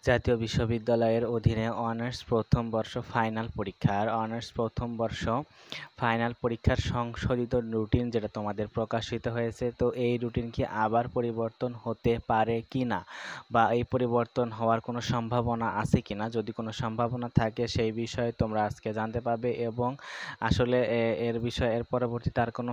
জাতীয় বিশ্ববিদ্যালয়ের অধীনে অনার্স প্রথম বর্ষ ফাইনাল পরীক্ষার সংশোধিত রুটিন যেটা তোমাদের প্রকাশিত হয়েছে, তো এই রুটিন কি আবার পরিবর্তন হতে পারে কি না, বা এই পরিবর্তন হওয়ার কোনো সম্ভাবনা আছে কি না? যদি কোনো সম্ভাবনা থাকে সেই বিষয়ে তোমরা আজকে জানতে পারবে। এবং আসলে এর পরবর্তীতে আর কোনো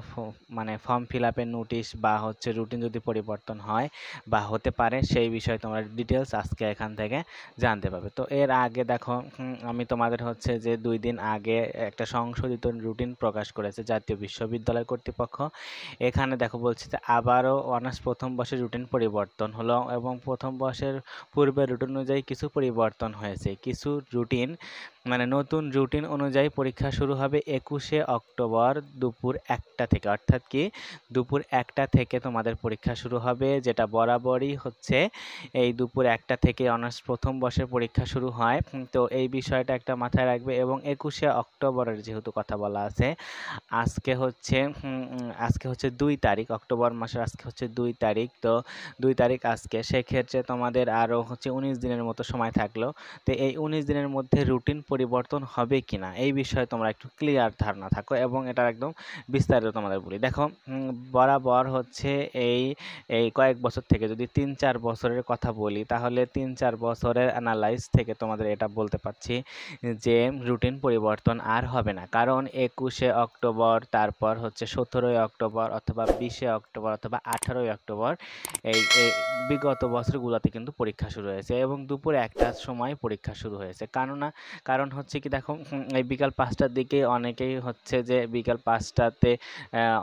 ফর্ম ফিল আপের নোটিশ বা রুটিন যদি পরিবর্তন হয় বা হতে পারে, সেই বিষয়ে তোমরা ডিটেলস আজকে এখান থেকে জানতে পারবে। তো এর আগে দেখো, আমি তোমাদের যে 2 দিন আগে একটা সংশোধিত রুটিন প্রকাশ করেছে জাতীয় বিশ্ববিদ্যালয় কর্তৃপক্ষ। এখানে দেখো বলছে যে আবারও অনার্স প্রথম বর্ষের রুটিন পরিবর্তন হলো, এবং প্রথম বর্ষের পূর্বের রুটিন অনুযায়ী কিছু পরিবর্তন হয়েছে। কিছু রুটিন নতুন রুটিন অনুযায়ী পরীক্ষা শুরু হবে 21শে অক্টোবর দুপুর 1টা থেকে, অর্থাৎ কি দুপুর 1টা থেকে তোমাদের পরীক্ষা শুরু হবে, যেটা বরাবরই এই দুপুর 1টা থেকে অনার্স প্রথম বর্ষের পরীক্ষা শুরু হয়। তো এই বিষয়টা একটা মাথায় রাখবে। এবং 21শে অক্টোবরের যেহেতু কথা বলা আছে, আজকে হচ্ছে 2 তারিখ, অক্টোবর মাসের আজকে হচ্ছে 2 তারিখ। তো 2 তারিখ আজকে, সেক্ষেত্রে তোমাদের আরও 19 দিনের মতো সময় থাকলো। তো এই 19 দিনের মধ্যে রুটিন পরিবর্তন হবে কিনা এই বিষয়ে তোমরা একটু ক্লিয়ার ধারণা থাকো, এবং এটা একদম বিস্তারিত তোমাদের বলি। দেখো, বরাবর এই এই কয়েক বছর থেকে যদি 3-4 বছরের কথা বলি, তাহলে 3-4 বছরের অ্যানালাইজ থেকে তোমাদের এটা বলতে পারছি যে রুটিন পরিবর্তন আর হবে না। কারণ 21শে অক্টোবর, তারপর 17ই অক্টোবর, অথবা 20শে অক্টোবর, অথবা 18ই অক্টোবর, এই বিগত বছরগুলোতে কিন্তু পরীক্ষা শুরু হয়েছে, এবং দুপুর 1টার সময় পরীক্ষা শুরু হয়েছে। কারণ কি দেখো, এই বিকাল 5টার দিকে অনেকেই যে বিকাল 5টাতে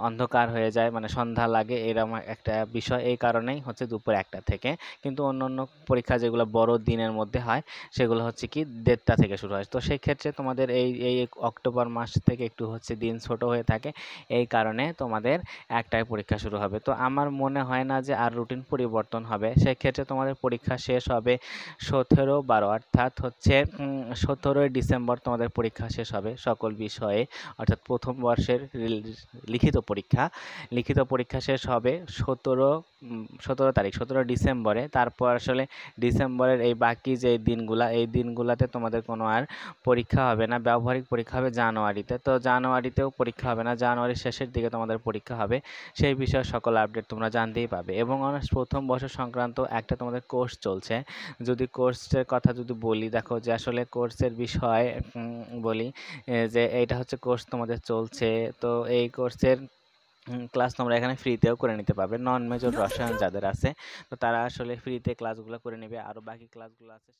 অন্ধকার হয়ে যায়, সন্ধ্যা লাগে, এরকম একটা বিষয়। এই কারণেই দুপুর 1টা থেকে। কিন্তু অন্য পরীক্ষা যেগুলো বড় দিনের মধ্যে হয়, সেগুলো কি 1:30টা থেকে শুরু হয়। তো সেই ক্ষেত্রে তোমাদের এই অক্টোবর মাস থেকে একটু দিন ছোট হয়ে থাকে, এই কারণে তোমাদের 1টায় পরীক্ষা শুরু হবে। তো আমার মনে হয় না যে আর রুটিন পরিবর্তন হবে। সেক্ষেত্রে তোমাদের পরীক্ষা শেষ হবে 17-12, অর্থাৎ 17ই ডিসেম্বর তোমাদের পরীক্ষা শেষ হবে সকল বিষয়ে, অর্থাৎ প্রথম বর্ষের লিখিত পরীক্ষা শেষ হবে 17 তারিখ, 17 ডিসেম্বরে। তারপর ডিসেম্বরের এই বাকি যে এই দিনগুলাতে তোমাদের কোনো আর পরীক্ষা হবে না, ব্যবহারিক পরীক্ষা হবে জানুয়ারিতে। তো জানুয়ারিতেও পরীক্ষা হবে না, জানুয়ারির শেষের দিকে তোমাদের পরীক্ষা হবে। সেই বিষয়ে সকল আপডেট তোমরা জানতেই পাবে। এবং অনার্স প্রথম বর্ষ সংক্রান্ত একটা তোমাদের কোর্স চলছে। যদি কোর্সের কথা বলি, দেখো যে আসলে কোর্সের বিষয় বলি, যে এইটা কোর্স তোমাদের চলছে। তো এই কোর্সের ক্লাস তোমরা এখানে ফ্রিতেও করে নিতে পারবে। নন মেজর রসায়ন যাদের আছে, তো তারা ফ্রিতে ক্লাসগুলো করে নেবে। আরও বাকি ক্লাসগুলো আছে